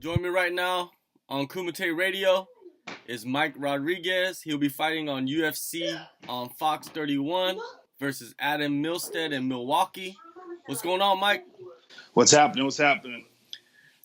Join me right now on Kumite Radio is Mike Rodriguez. He'll be fighting on UFC on Fox 31 versus Adam Milstead in Milwaukee. What's going on, Mike? What's happening? What's happening?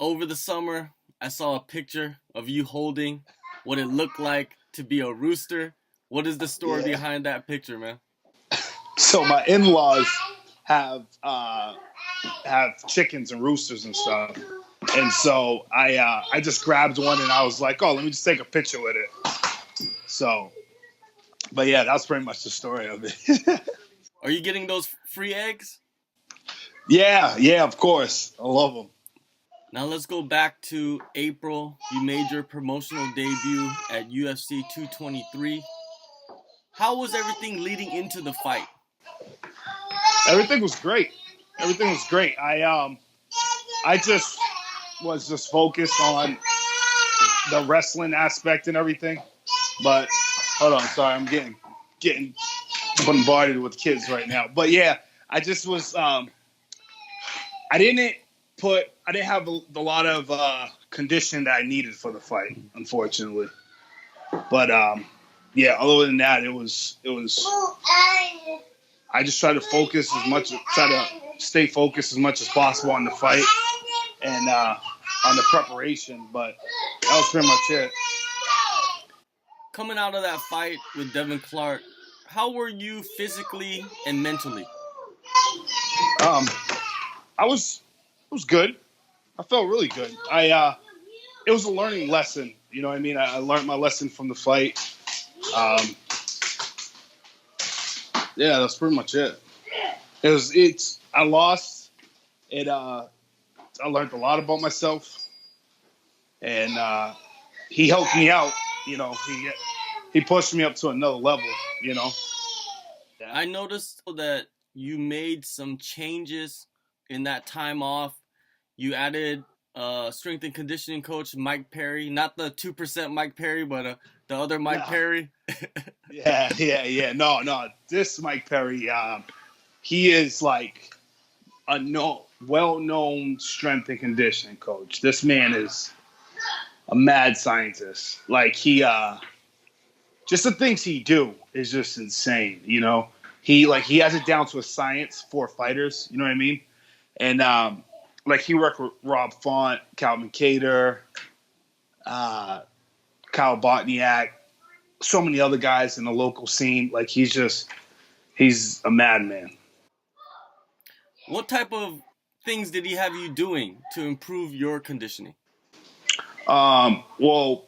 Over the summer, I saw a picture of you holding what it looked like to be a rooster. What is the story behind that picture, man? So my in-laws have chickens and roosters and stuff, and so I just grabbed one and I was like, oh, let me just take a picture with it. So, but yeah, that's pretty much the story of it. Are you getting those free eggs? Yeah, of course. I love them. Now let's go back to April. You made your promotional debut at UFC 223. How was everything leading into the fight? Everything was great. I just was focused on the wrestling aspect and everything. But hold on, sorry, I'm getting bombarded with kids right now. But yeah, I just was. I didn't have a lot of condition that I needed for the fight, unfortunately. But yeah, other than that, it was. I just try to stay focused as much as possible on the fight and on the preparation. But that was pretty much it. Coming out of that fight with Devin Clark, how were you physically and mentally? I was good. I felt really good. It was a learning lesson. You know what I mean? I learned my lesson from the fight. Yeah, that's pretty much it. I lost. I learned a lot about myself, and he helped me out. You know, he pushed me up to another level. You know. I noticed that you made some changes in that time off. You added strength and conditioning coach Mike Perry, not the 2% Mike Perry, but the other Mike Perry. Yeah. No. This Mike Perry, he is like a well-known strength and conditioning coach. This man is a mad scientist. Like he just the things he do is just insane. You know, he has it down to a science for fighters. You know what I mean? And like he worked with Rob Font, Calvin Cater, Kyle Botniak, so many other guys in the local scene. Like he's a madman. What type of things did he have you doing to improve your conditioning? Well,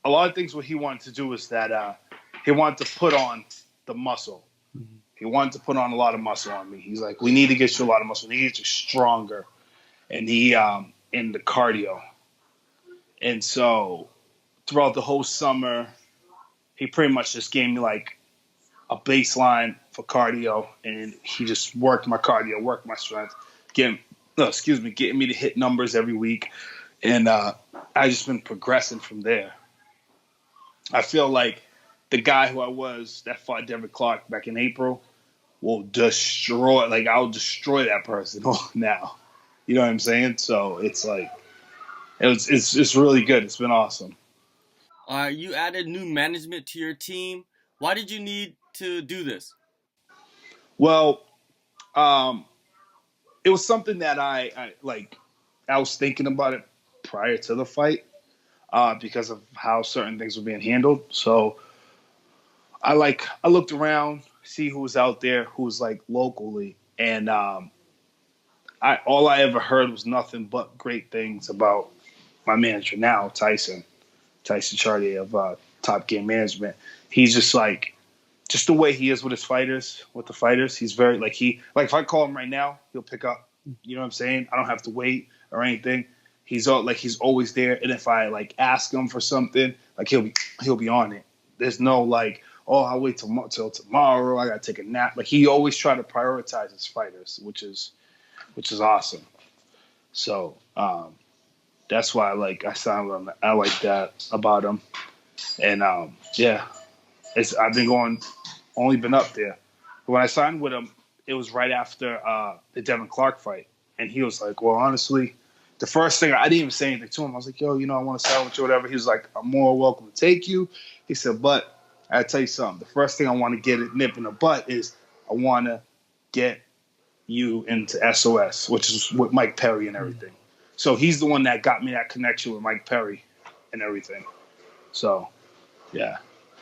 a lot of things what he wanted to do is that he wanted to put on the muscle. Mm-hmm. He wanted to put on a lot of muscle on me. He's like, we need to get you a lot of muscle. We need to get you stronger. And he in the cardio. And so throughout the whole summer, he pretty much just gave me like a baseline for cardio, and he just worked my cardio, worked my strength, getting me to hit numbers every week. And I just been progressing from there. I feel like the guy who I was that fought Devin Clark back in April will destroy, like I'll destroy that person now. You know what I'm saying? So it's like, it's really good. It's been awesome. You added new management to your team. Why did you need to do this? Well, it was something that I was thinking about it prior to the fight because of how certain things were being handled. So I looked around, see who was out there, who was like locally, and all I ever heard was nothing but great things about my manager now, Tyson Chartier of Top Game Management. He's just the way he is with the fighters. He's very if I call him right now, he'll pick up. You know what I'm saying? I don't have to wait or anything. He's always there. And if I ask him for something, he'll be on it. There's no I'll wait till tomorrow. I gotta take a nap. He always try to prioritize his fighters, which is awesome. So that's why I signed with him. I like that about him. And I've been only been up there. But when I signed with him, it was right after the Devin Clark fight, and he was like, "Well, honestly, the first thing, I didn't even say anything to him. I was like, yo, I want to sandwich or whatever. He was like, I'm more welcome to take you. He said, but I tell you something. The first thing I want to get a nip in the butt is I want to get you into SOS, which is with Mike Perry and everything. So he's the one that got me that connection with Mike Perry and everything. So, yeah.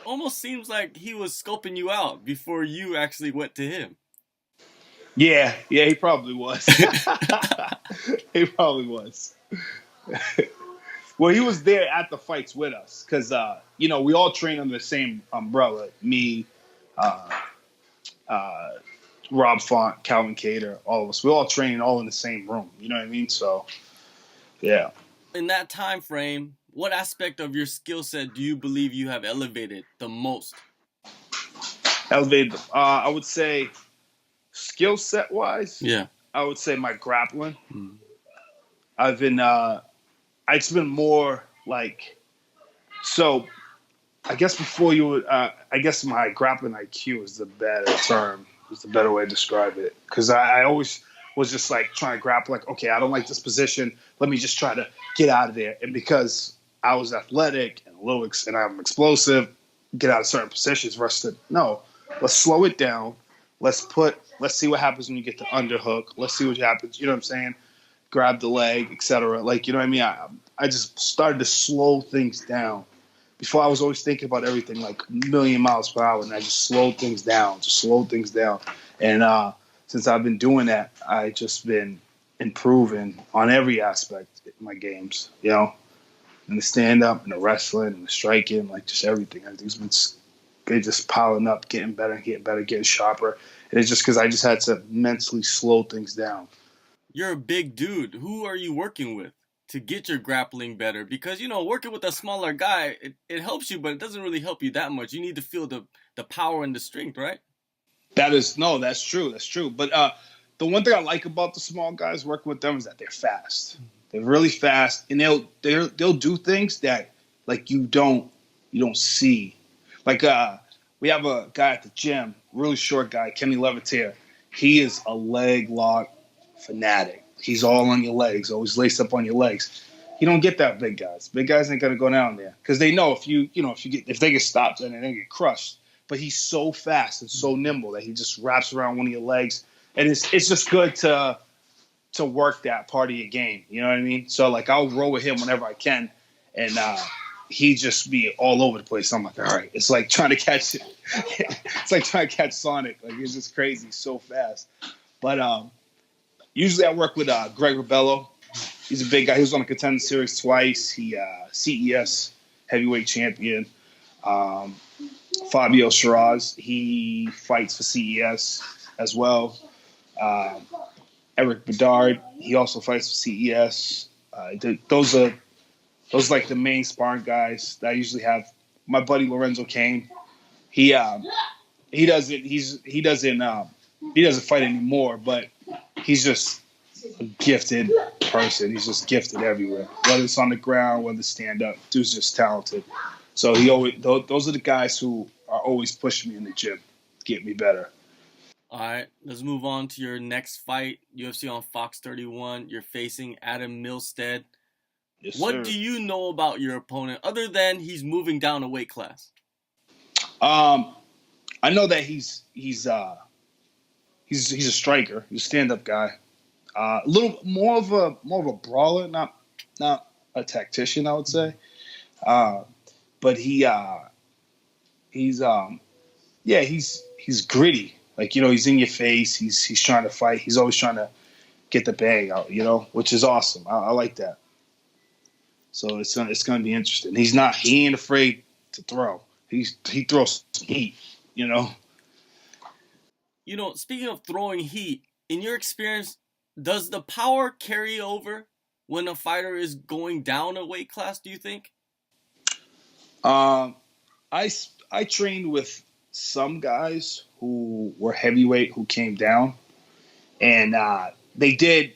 Almost seems like he was scoping you out before you actually went to him. Yeah, he probably was. He probably was. Well, he was there at the fights with us because, we all train under the same umbrella. Me, Rob Font, Calvin Cater, all of us. We all train all in the same room. You know what I mean? So, yeah. In that time frame, what aspect of your skill set do you believe you have elevated the most? Elevated, I would say, skill set wise. Yeah. I would say my grappling. It's been more like, so I guess before you would, I guess my grappling IQ is the better term, is the better way to describe it. Because I always was just like trying to grapple, like, okay, I don't like this position. Let me just try to get out of there. And because I was athletic and and I'm explosive, get out of certain positions, rested. No, let's slow it down. Let's see what happens when you get the underhook. Let's see what happens. You know what I'm saying? Grab the leg, etc. Like, you know what I mean? I just started to slow things down. Before I was always thinking about everything like a million miles per hour, and I just slowed things down. And since I've been doing that, I just been improving on every aspect in my games, in the stand-up, and the wrestling, and the striking, like just everything. Everything's been just piling up, getting better, getting sharper. And it's just because I just had to mentally slow things down. You're a big dude. Who are you working with to get your grappling better? Because, working with a smaller guy, it helps you, but it doesn't really help you that much. You need to feel the power and the strength, right? That's true. That's true. But the one thing I like about the small guys working with them is that they're fast. They're really fast, and they'll do things that like you don't see. Like we have a guy at the gym, really short guy, Kenny Levitier. He is a leg lock fanatic. He's all on your legs, always laced up on your legs. You don't get that big guys. Big guys ain't gonna go down there because they know if they get stopped, then they get crushed. But he's so fast and so nimble that he just wraps around one of your legs, and it's just good to work that part of your game. You know what I mean? So like I'll roll with him whenever I can, and he just be all over the place. I'm like, all right, it's like trying to catch it. It's like trying to catch Sonic. Like it's just crazy, so fast. But usually I work with Greg Rebello. He's a big guy. He was on the Contender Series twice. He CES heavyweight champion. Fabio Shiraz, he fights for CES as well. Eric Bedard, he also fights for CES. Those are like the main sparring guys that I usually have. My buddy Lorenzo Kane, he doesn't fight anymore, but he's just a gifted person. He's just gifted everywhere, whether it's on the ground, whether it's stand up. Dude's just talented. So those are the guys who are always pushing me in the gym to get me better. All right, let's move on to your next fight. UFC on Fox 31. You're facing Adam Milstead. Yes, what sir. do you know about your opponent other than he's moving down a weight class? I know that he's a striker. He's a stand-up guy. A little more of a brawler, not a tactician, I would say. But he's gritty. Like, he's in your face. He's trying to fight. He's always trying to get the bang out, which is awesome. I like that. So it's gonna be interesting. He ain't afraid to throw. He throws some heat, Speaking of throwing heat, in your experience, does the power carry over when a fighter is going down a weight class, do you think? I trained with some guys who were heavyweight who came down, and they did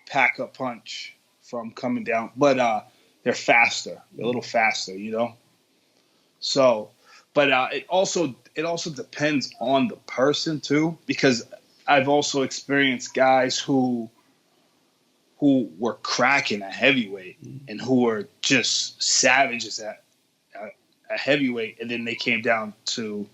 pack a punch from coming down, but they're faster. They're a little faster, So, but it also depends on the person too, because I've also experienced guys who who were cracking at heavyweight and who were just savages at heavyweight, and then they came down to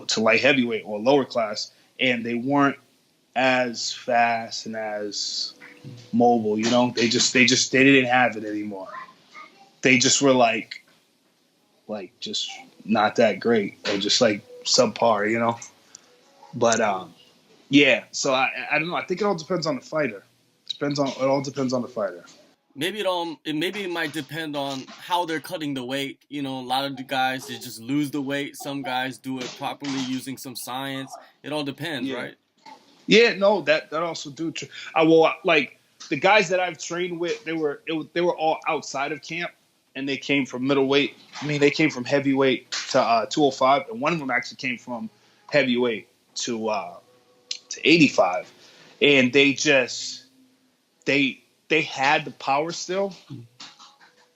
to light heavyweight or lower class, and they weren't as fast and as mobile. You know, they didn't have it anymore. They just were like just not that great, or just like subpar. You know, but yeah. So I don't know. I think it all depends on the fighter. It all depends on the fighter. Maybe it might depend on how they're cutting the weight. You know, a lot of the guys they just lose the weight. Some guys do it properly using some science. It all depends, Yeah. right? Yeah, no, that also do. I will like the guys that I've trained with. They were all outside of camp, and they came from middleweight. I mean, they came from heavyweight to 205, and one of them actually came from heavyweight to 85, and they just they had the power still.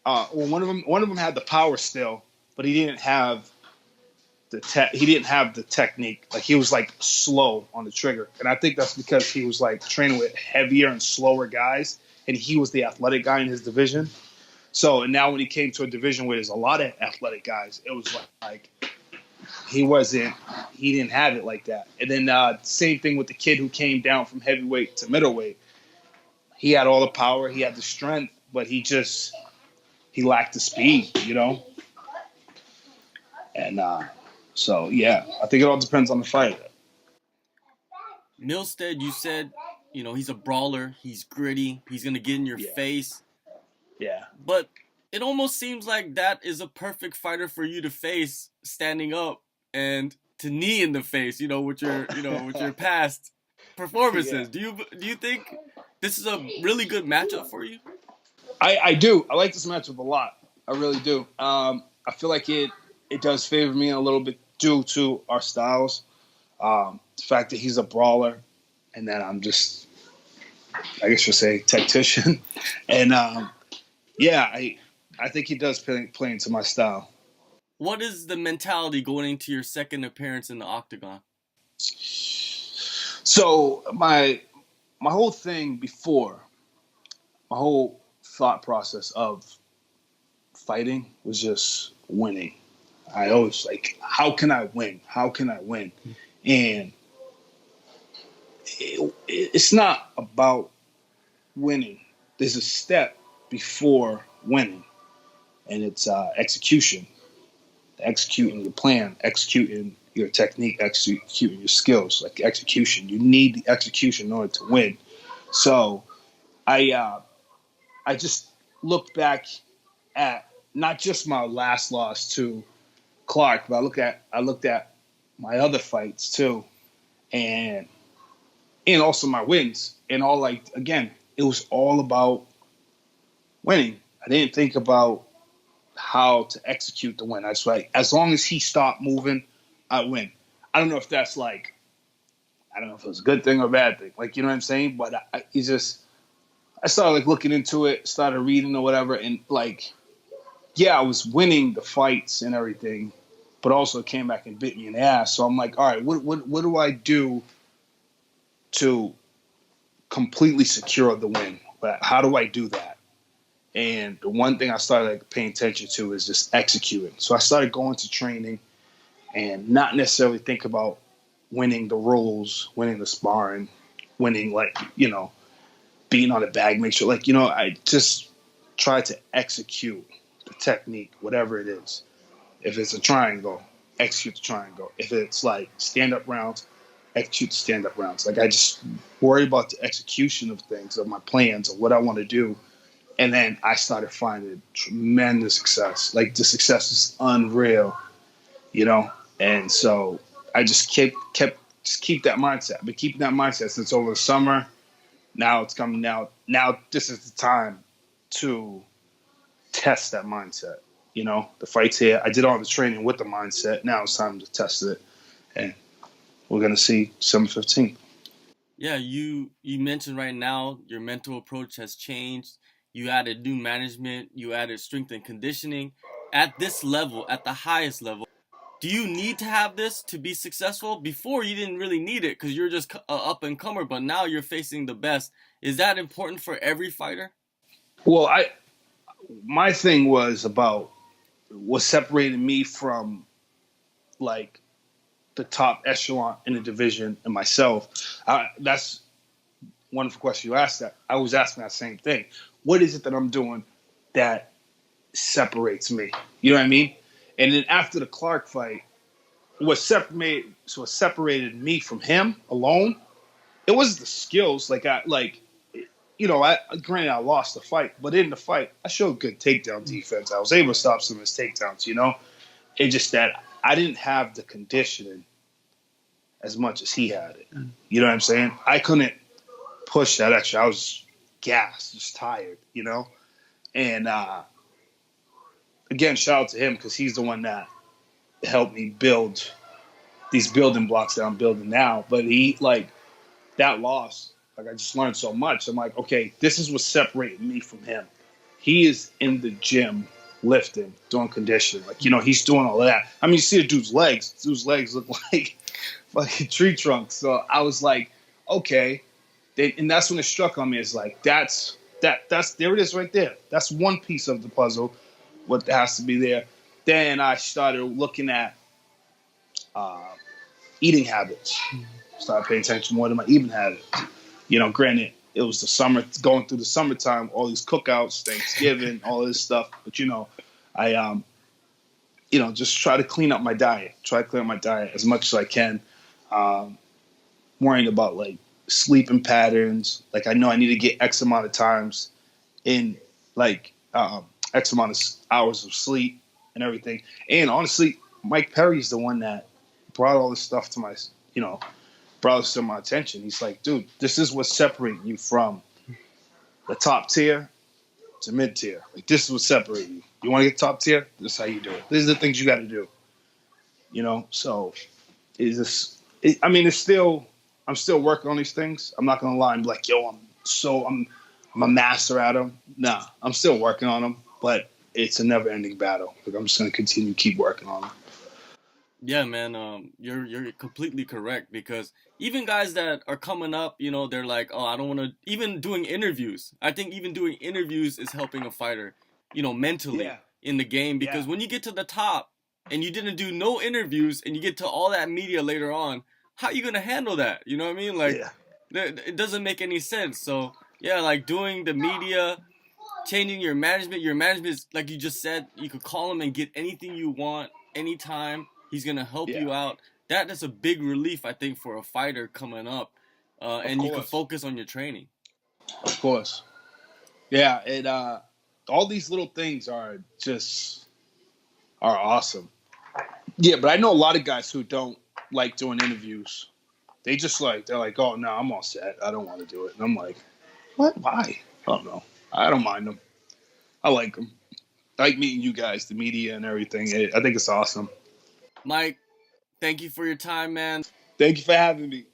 Well, one of them had the power still, but he didn't have the technique. Like he was like slow on the trigger, and I think that's because he was like training with heavier and slower guys, and he was the athletic guy in his division. So, and now when he came to a division where there's a lot of athletic guys, it was like he didn't have it like that. And then same thing with the kid who came down from heavyweight to middleweight. He had all the power, he had the strength, but he lacked the speed, you know. And so yeah, I think it all depends on the fighter. Milstead, you said, you know, he's a brawler. He's gritty. He's gonna get in your face. Yeah. But it almost seems like that is a perfect fighter for you to face standing up and to knee in the face. You know, with your past performances. Yeah. Do you think this is a really good matchup for you? I do. I like this matchup a lot. I really do. I feel like it does favor me a little bit due to our styles. The fact that he's a brawler, and that I'm just, I guess you'll say, tactician. And yeah, I think he does play into my style. What is the mentality going into your second appearance in the Octagon? So my whole thing before, my whole thought process of fighting was just winning. I always like, how can I win? How can I win? And it's not about winning. There's a step before winning, and it's execution. Executing your plan, executing your technique, executing your skills. Like execution, you need the execution in order to win. So I just looked back at not just my last loss to Clark, but I looked at my other fights too, and also my wins, and all like again, it was all about winning. I didn't think about how to execute the win. That's right. As long as he stopped moving, I win. I don't know if that's like, I don't know if it was a good thing or a bad thing. Like, you know what I'm saying? But I started like looking into it, started reading or whatever, and like, yeah, I was winning the fights and everything, but also it came back and bit me in the ass. So I'm like, all right, what do I do to completely secure the win? How do I do that? And the one thing I started like paying attention to is just executing. So I started going to training and not necessarily think about winning the rules, winning the sparring, winning like, you know, being on the bag, make sure like, you know, I just try to execute the technique, whatever it is. If it's a triangle, execute the triangle. If it's like stand-up rounds, execute the stand-up rounds. Like I just worry about the execution of things, of my plans, of what I want to do. And then I started finding tremendous success. Like the success is unreal, you know? And so I just keep that mindset. I've been keeping that mindset since over the summer. Now it's coming out. Now this is the time to test that mindset. You know, the fight's here. I did all the training with the mindset. Now it's time to test it. And we're going to see December 15th. Yeah, you mentioned right now your mental approach has changed. You added new management. You added strength and conditioning. At this level, at the highest level, Do you need to have this to be successful? Before you didn't really need it because you're just up and comer, but now you're facing the best. Is that important for every fighter? Well, my thing was separating me from like the top echelon in the division and myself. That's wonderful question you asked that. I was asking that same thing. What is it that I'm doing that separates me? You know what I mean? And then after the Clark fight, what separated me from him alone, it was the skills. Granted I lost the fight, but in the fight, I showed good takedown defense. I was able to stop some of his takedowns, It's just that I didn't have the conditioning as much as he had it. You know what I'm saying? I couldn't push that extra. I was gassed, just tired, And again, shout out to him because he's the one that helped me build these building blocks that I'm building now. But that loss, I just learned so much. I'm like, okay, this is what's separating me from him. He is in the gym lifting, doing conditioning. He's doing all of that. I mean, you see a dude's legs. Dude's legs look like fucking tree trunks. So I was like, okay. And that's when it struck on me. It's like, that's there it is right there. That's one piece of the puzzle. What has to be there. Then I started looking at eating habits. Started paying attention more to my eating habits. Granted, it was the summer, going through the summertime, all these cookouts, Thanksgiving, all this stuff. But I just try to clean up my diet. Try to clean up my diet as much as I can. Worrying about sleeping patterns. I know I need to get X amount of times in X amount of hours of sleep and everything. And honestly, Mike Perry's the one that brought all this stuff to my, brought this to my attention. He's like, dude, this is what's separating you from the top tier to mid tier. This is what's separating you. You want to get top tier? This is how you do it. These are the things you got to do. So I'm still working on these things. I'm not going to lie and be like, yo, I'm a master at them. Nah, I'm still working on them, but it's a never ending battle. I'm just going to continue to keep working on them. Yeah, man, you're completely correct because even guys that are coming up, they're like, oh, I don't want to. Even doing interviews, I think even doing interviews is helping a fighter, mentally in the game because when you get to the top and you didn't do no interviews and you get to all that media later on, how are you gonna handle that? You know what I mean? It doesn't make any sense. So yeah, doing the media, changing your management. Your management is like you just said. You could call him and get anything you want anytime. He's gonna help you out. That is a big relief, I think, for a fighter coming up, and you can focus on your training. Of course, yeah. It all these little things are awesome. Yeah, but I know a lot of guys who don't like doing interviews. They're like, oh no, I'm all set. I don't want to do it. And I'm like, what? Why? I don't know. I don't mind them. I like them. I like meeting you guys, the media and everything. I think it's awesome. Mike, thank you for your time, man. Thank you for having me.